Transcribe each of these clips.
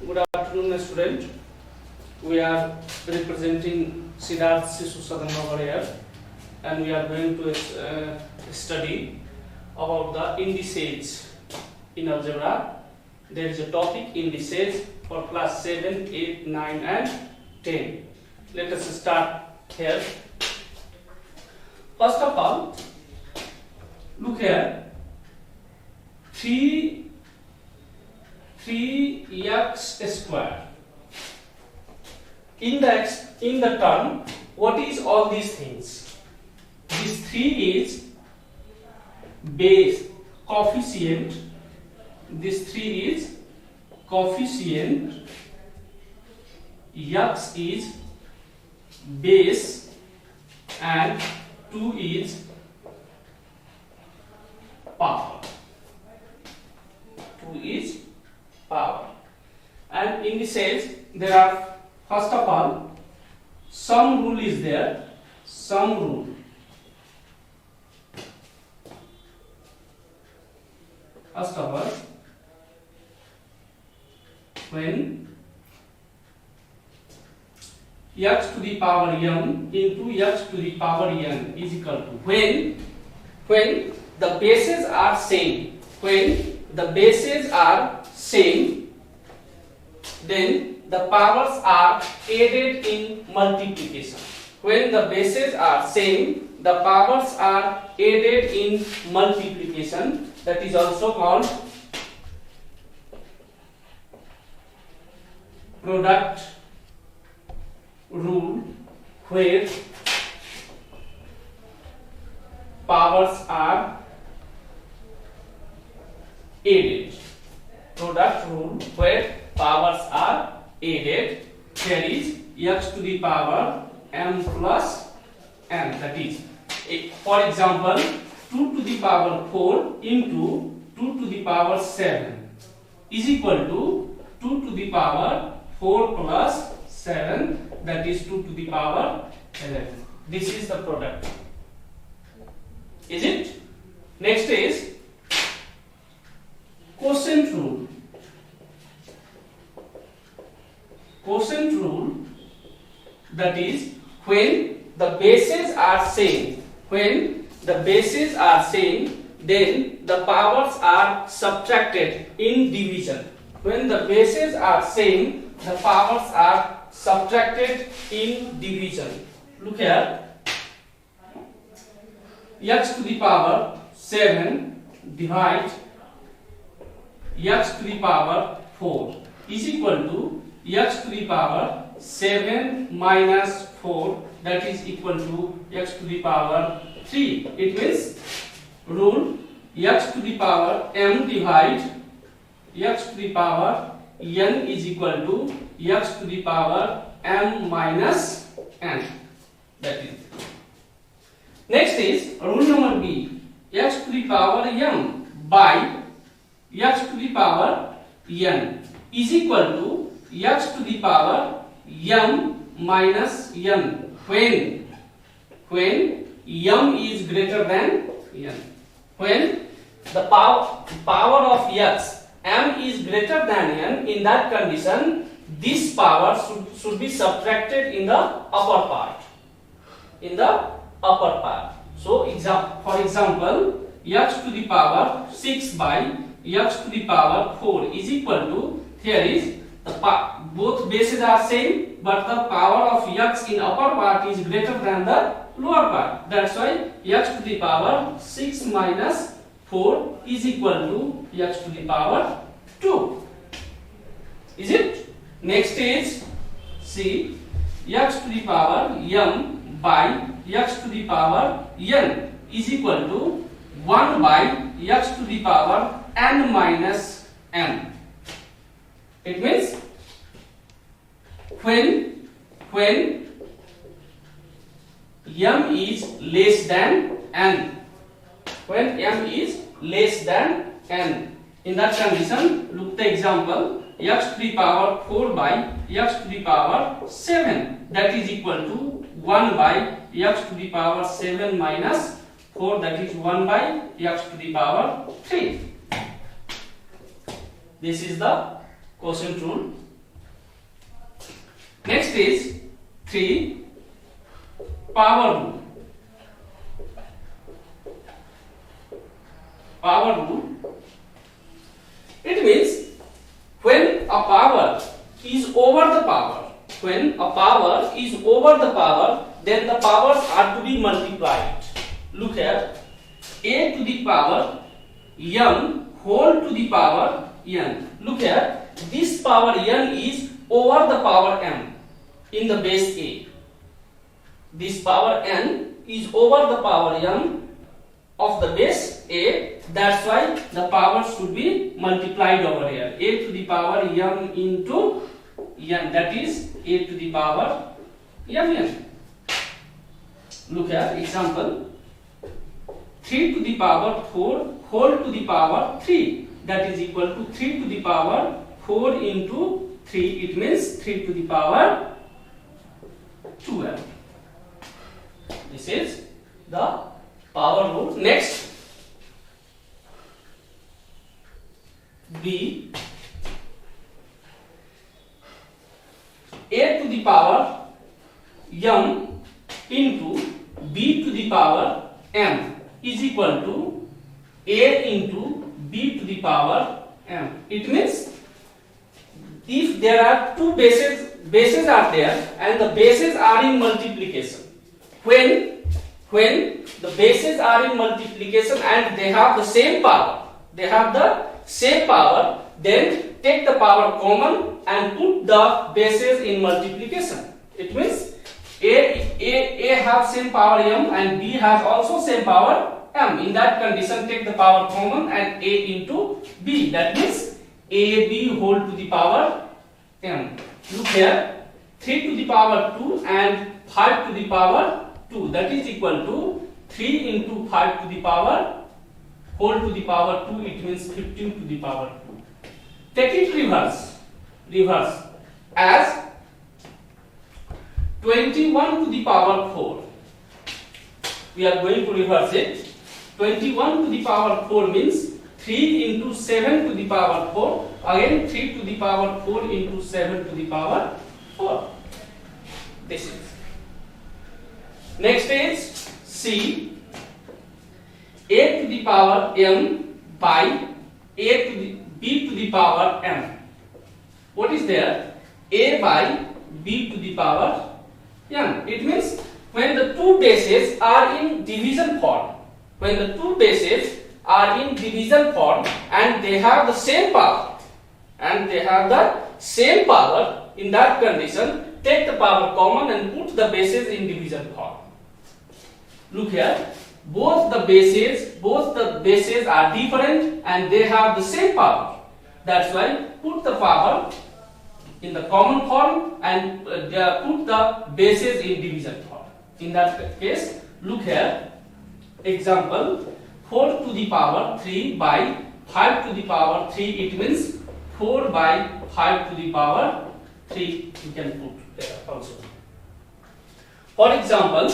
Good afternoon, student. We are representing Siddharth Sishu Sadannagar here, and we are going to study about the indices in algebra. There is a topic indices for class 7, 8, 9 and 10. Let us start here. First of all, look here. 3x square. In the term, what is all these things? This 3 is base coefficient. This 3 is coefficient. X is base and 2 is power. 2 is power. And indices, there are, first of all, sum rule is there. Sum rule. First of all, when x to the power m into x to the power n is equal to, when the bases are same, then the powers are added in multiplication. When the bases are same, the powers are added in multiplication. That is also called product rule, where powers are added. Product rule where powers are added. There is x to the power m plus n. That is, for example, 2 to the power 4 into 2 to the power 7 is equal to 2 to the power 4 plus 7, that is 2 to the power 11. This is the product. Is it? Next is quotient rule. Quotient rule, that is, when the bases are same, then the powers are subtracted in division. When the bases are same, the powers are subtracted in division. Look here. X to the power 7 divide x to the power 4 is equal to x to the power 7 minus 4, that is equal to x to the power 3. It means rule x to the power m divide x to the power n is equal to x to the power m minus n. That is. Next is rule number B. X to the power m by x to the power n is equal to x to the power m minus n when m is greater than n. When the power of x m is greater than n, in that condition this power should be subtracted in the upper part. So for example, x to the power 6 by x to the power 4 is equal to, here is the both bases are same, but the power of x in upper part is greater than the lower part. That's why x to the power 6 minus 4 is equal to x to the power 2. Is it? Next is C. X to the power m by x to the power n is equal to 1 by x to the power n minus n. It means when m is less than n, in that condition, look the example, x to the power 4 by x to the power 7, that is equal to 1 by x to the power 7 minus 4, that is 1 by x to the power 3. This is the quotient rule. Next is 3 power rule. Power rule. It means when a power is over the power, when a power is over the power, then the powers are to be multiplied. Look here, a to the power n whole to the power n. Look here, this power n is over the power m in the base a. This power n is over the power m of the base a. That's why the power should be multiplied over here. A to the power m into n, that is a to the power mn. Look here, example 3 to the power 4 whole to the power 3, that is equal to 3 to the power 4 into 3. It means 3 to the power 12. This is the power rule. Next, B, a to the power m into b to the power m is equal to a into b to the power m. It means if there are two bases are there and the bases are in multiplication, when the bases are in multiplication and they have the same power, then take the power common and put the bases in multiplication. It means a have same power m and b has also same power m. In that condition, take the power common and a into b. That means ab whole to the power m. Look here, 3 to the power 2 and 5 to the power 2, that is equal to 3 into 5 to the power whole to the power 2. It means 15 to the power 2. Take it reverse as 21 to the power 4. We are going to reverse it. 21 to the power 4 means 3 into 7 to the power 4. Again 3 to the power 4 into 7 to the power 4. This is. Next is C, a to the power m by a to the b to the power m. What is there? A by b to the power m. It means when the two bases are in division form, and they have the same power, in that condition, take the power common and put the bases in division form. Look here, both the bases are different and they have the same power. That's why put the power in the common form and put the bases in division form. In that case, look here, example 4 to the power 3 by 5 to the power 3. It means 4 by 5 to the power 3. You can put there also. For example,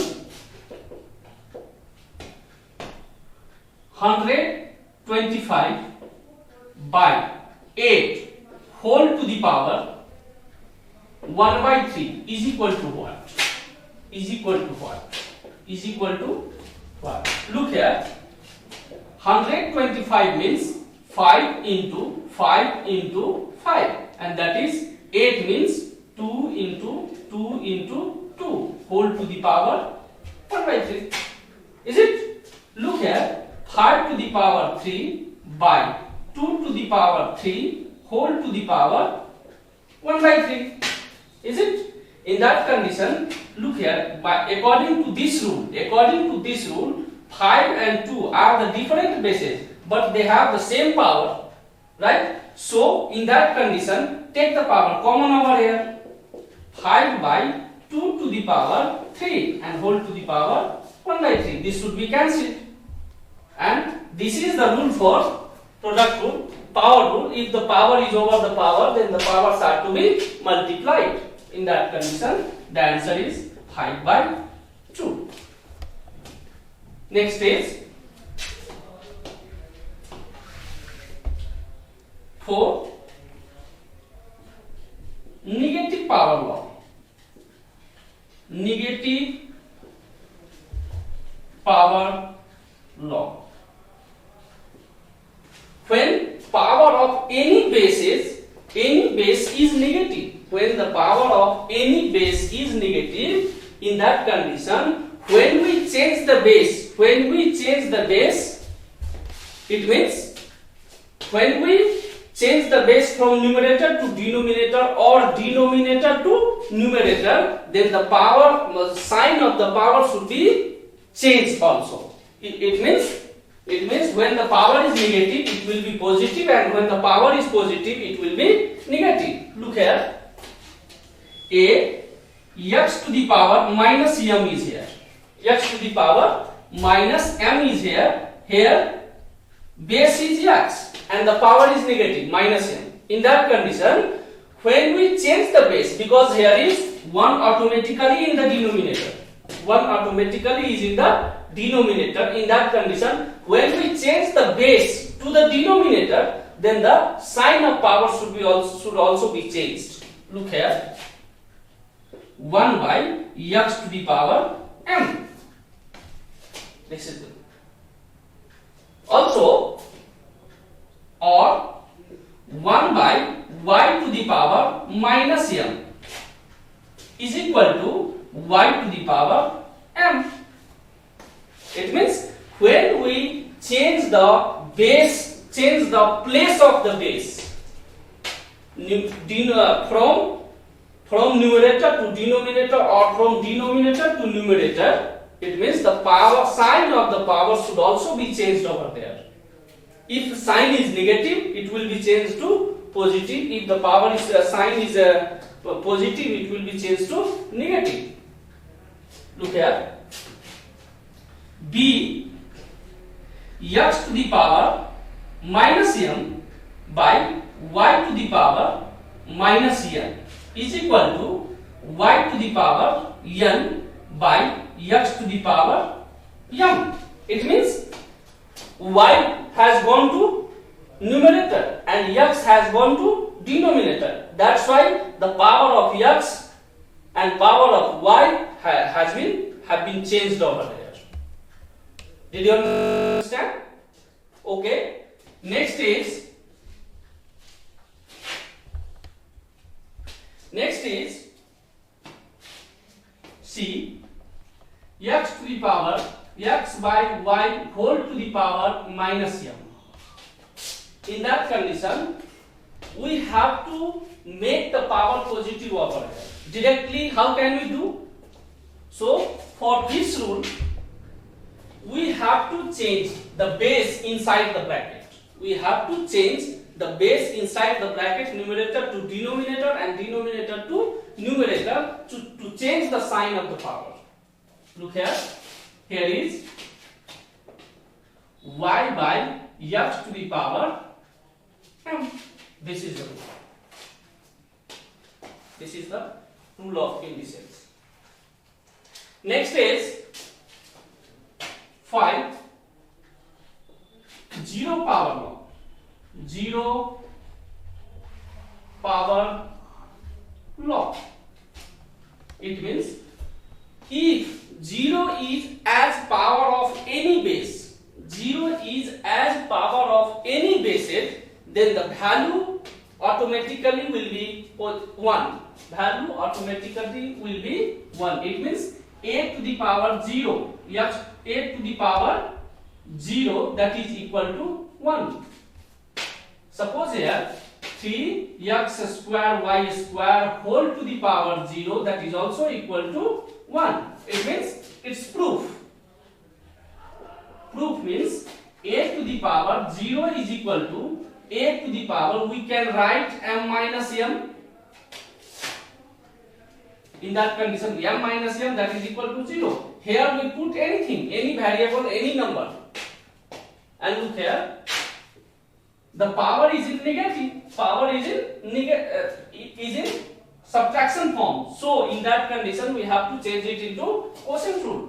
125 by 8 whole to the power 1 by 3 is equal to what? Look here, 125 means 5 into 5 into 5, and that is 8 means 2 into 2 into 2 whole to the power 1 by 3. Is it? Look here, 5 to the power 3 by 2 to the power 3 whole to the power 1 by 3. Is it? In that condition, look here, according to this rule, 5 and 2 are the different bases, but they have the same power, right? So, in that condition, take the power common over here. 5 by 2 to the power 3 and whole to the power 1 by 3. This should be cancelled. And this is the rule for product rule, power rule. If the power is over the power, then the powers are to be multiplied. In that condition, the answer is 5 by 2. Next is 4, negative power law. negative power law. When power of any base is negative, when the power of any base is negative, in that condition, when we change the base, it means when we change the base from numerator to denominator or denominator to numerator, then the sign of the power should be changed also. It means when the power is negative, it will be positive, and when the power is positive, it will be negative. Look here. X to the power minus m is here. X to the power minus m is here. Here base is x and the power is negative minus m. In that condition, when we change the base, because here is 1 automatically in the denominator, 1 automatically is in the denominator. In that condition, when we change the base to the denominator, then the sign of power should also be changed. Look here. 1 by x to the power m. This is good. Also, or 1 by y to the power minus m is equal to y to the power m. It means when we change the base, change the place of the base from numerator to denominator or from denominator to numerator, it means the power sign of the power should also be changed over there. If sign is negative, it will be changed to positive. If the power is sign is positive, it will be changed to negative. Look here. B x to the power minus m by y to the power minus n is equal to y to the power n by x to the power m. It means y has gone to numerator and x has gone to denominator. That's why the power of x and power of y have been changed over there. Did you understand? Okay. Next is C x to the power x by y whole to the power minus m. In that condition, we have to make the power positive over here. Directly, how can we do? So, for this rule, we have to change the base inside the bracket. We have to change the base inside the bracket, numerator to denominator and denominator to numerator to change the sign of the power. Look here. Here is y by x to the power m. This is the rule. This is the rule of indices. Next is 5. Zero power law. Zero power law. It means if 0 is as power of any base, 0 is as power of any bases, then the value automatically will be 1. Value automatically will be 1. It means a to the power 0, yes, a to the power 0, that is equal to 1. Suppose here 3x square y square whole to the power 0, that is also equal to 1. It means it's proof. Proof means a to the power 0 is equal to a to the power, we can write m minus m. In that condition, m minus m, that is equal to 0. Here we put anything, any variable, any number. And look here, the power is in negative. Power is in subtraction form. So in that condition, we have to change it into quotient rule.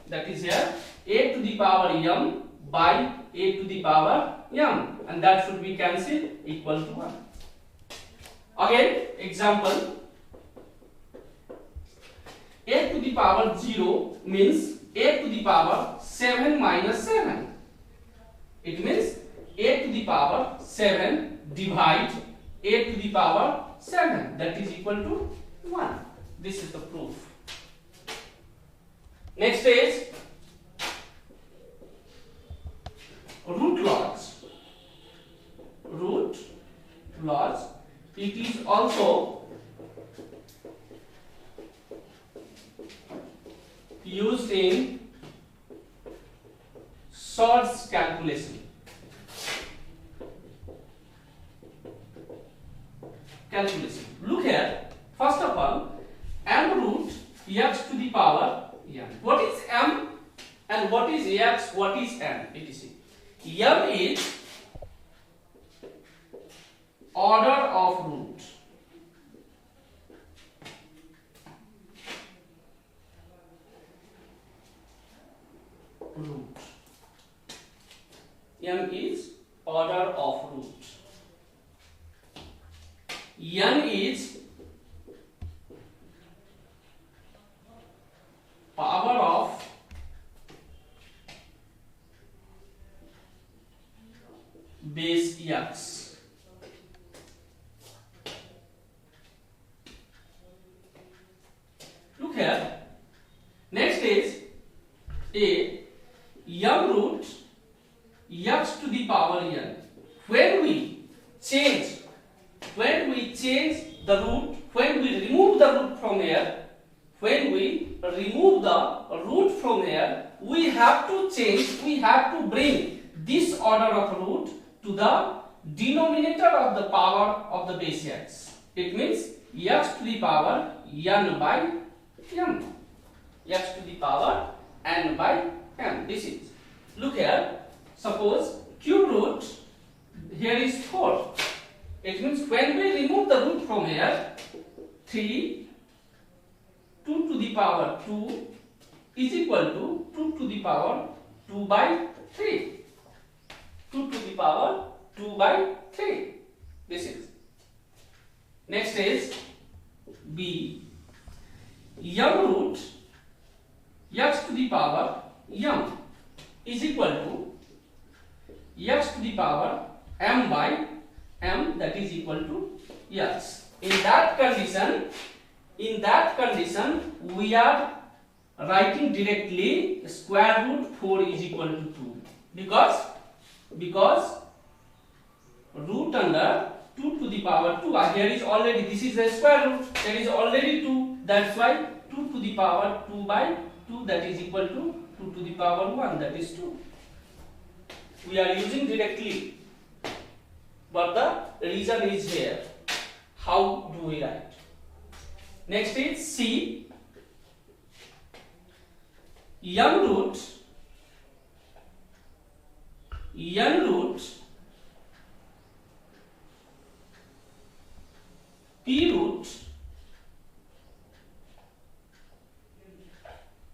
That is here, a to the power m by a to the power m, and that should be cancelled, equal to 1. Again, example. power 0 means a to the power 7 minus 7. It means a to the power 7 divide a to the power 7, that is equal to 1. This is the proof. Next is root laws. Root laws. It is also used in Schwarz calculation. Look here. First of all, m root x to the power n. What is m and what is x? What is n? etc. M is order of root. M is order of root. N is power of base x. Look here. Next is a m root x to the power n. When we change the root, when we remove the root from here, we have to change, we have to bring this order of root to the denominator of the power of the base x. It means x to the power n by m. X to the power n by m. This is. Look here. Suppose cube root here is 4. It means when we remove the root from here, 2 to the power 2 is equal to 2 to the power 2 by 3. 2 to the power 2 by 3. This is. Next is b. M root x to the power m is equal to x to the power m by m, that is equal to x. In that condition we are writing directly square root 4 is equal to 2 because root under 2 to the power 2, here is already, this is a square root, there is already 2, that's why 2 to the power 2 by 2, that is equal to 2 to the power 1, that is 2. We are using directly, but the reason is here. How do we write? Next is C. M root p root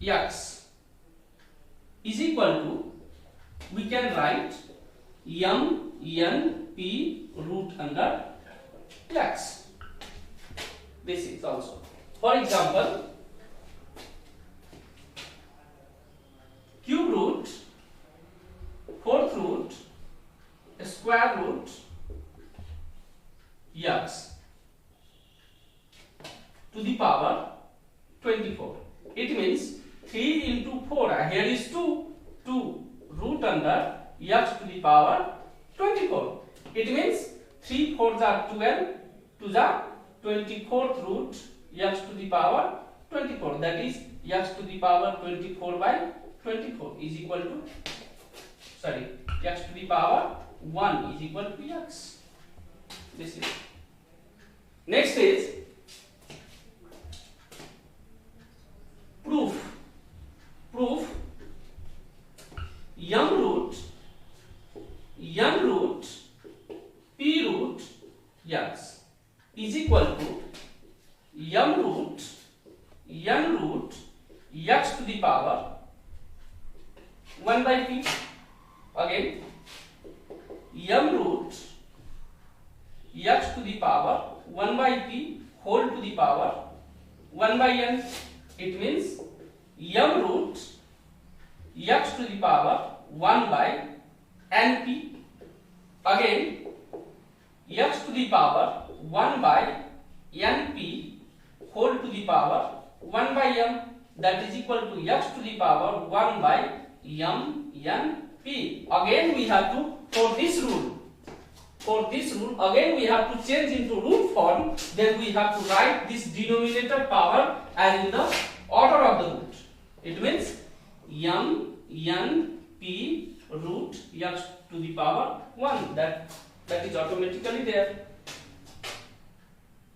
x is equal to, we can write m n p root under x. This is also. For example, cube root, fourth root, square root x to the power 24. It means 3 into 4. Here is 2 root under x to the power 24. It means 3 4s are 12 to the 24th root x to the power 24. That is x to the power 24 by 24 is equal to, x to the power 1 is equal to x. This is. Next is proof. M root p root x is equal to m root x to the power 1 by p. Again, m root x to the power 1 by p whole to the power 1 by n. It means m root x to the power 1 by np. Again, x to the power 1 by np whole to the power 1 by m, that is equal to x to the power 1 by m np. Again we have to, for this rule again we have to change into rule form. Then we have to write this denominator power as in the order of the root. It means m np root x to the power 1. That is automatically there.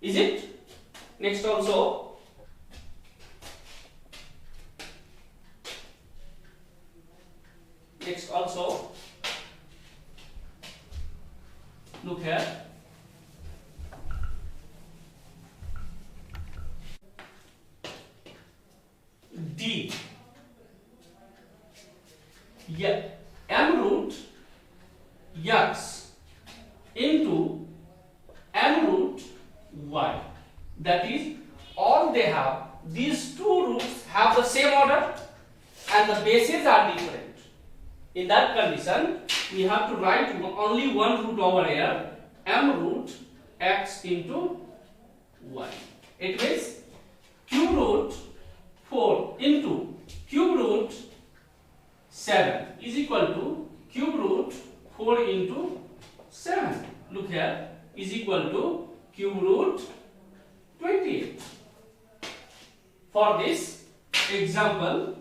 Is it? Next also, look here. D. Yeah, m root x into m root y. That is, all they have, these two roots have the same order and the bases are different. In that condition, we have to write only one root over here, m root x into y. It means cube root 4 into cube root 7 is equal to cube root 4 into 7. Look here, is equal to cube root 28. For this example,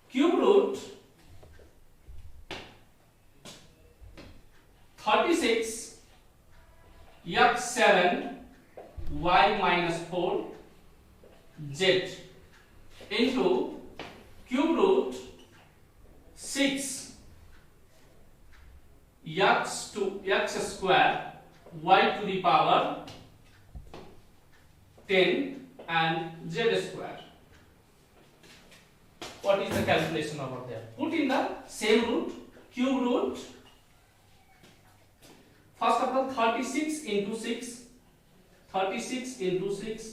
cube root 36 x7 y minus 4 z into cube root 6 x square y to the power 10 and z square. What is the calculation over there? Put in the same root, cube root. First of all, 36 into 6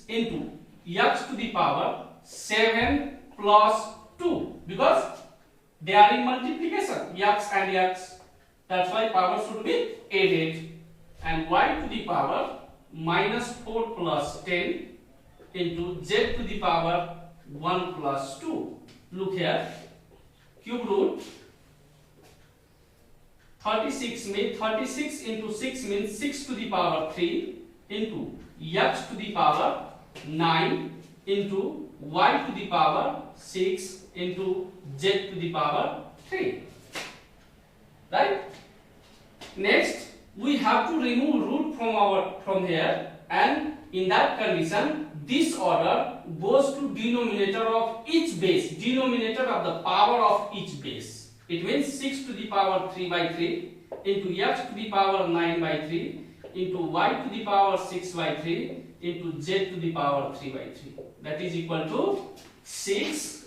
into x to the power 7 plus 2, because they are in multiplication, x and x. That's why power should be added. And y to the power minus 4 plus 10 into z to the power 1 plus 2. Look here, cube root 36 means 36 into 6 means 6 to the power 3 into x to the power 9 into y to the power 6 into z to the power 3. Right? Next, we have to remove root from here, and in that condition, this order goes to denominator of each base, denominator of the power of each base. It means 6 to the power 3 by 3 into x to the power 9 by 3 into y to the power 6 by 3 into z to the power 3 by 3. That is equal to 6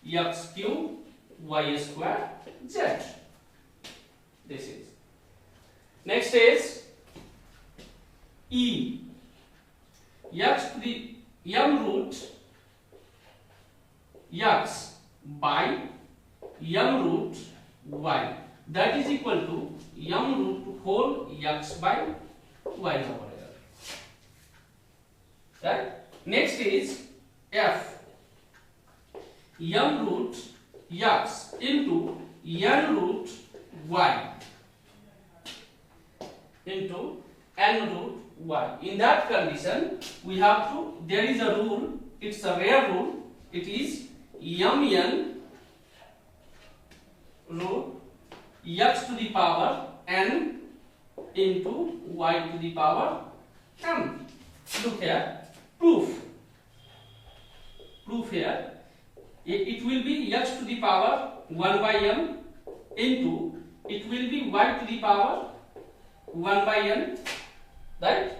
x cube y square z. This is. Next is E. X to the m root x by m root y. That is equal to m root whole x by y over here. Right? Next is F. m root x into n root y into n root y. In that condition, we have to, there is a rule, it's a rare rule, it is mn root x to the power n into y to the power m. Look here, proof here, it will be x to the power 1 by m into, it will be y to the power 1 by n. Right?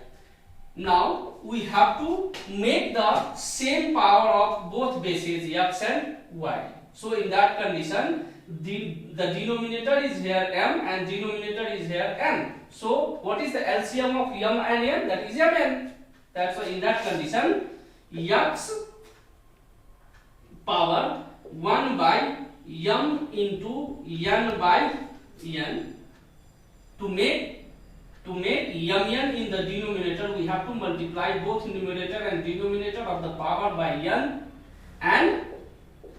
Now we have to make the same power of both bases x and y. So in that condition, the denominator is here m and denominator is here n. So what is the LCM of m and n? That is mn. That's why in that condition, x power 1 by m into n by n. To make mn in the denominator, we have to multiply both numerator and denominator of the power by n and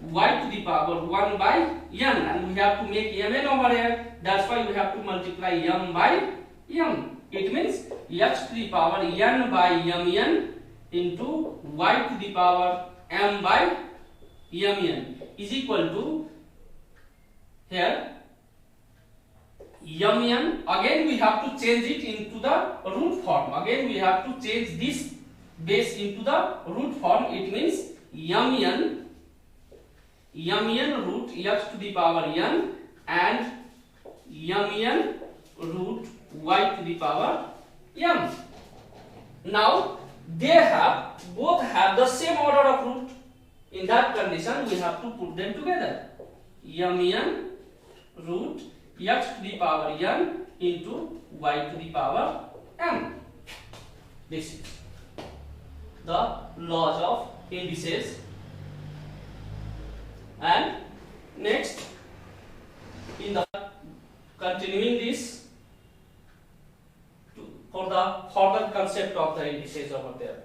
y to the power 1 by n, and we have to make mn over here. That's why we have to multiply m by m. It means x to the power n by mn into y to the power m by mn is equal to here mn. Again we have to change it into the root form. Again we have to change this base into the root form. It means mn root x to the power n and mn root y to the power m. Now they both have the same order of root. In that condition we have to put them together. Mn root x to the power n into y to the power m. This is the laws of indices. And next, in the continuing this for the further concept of the indices over there.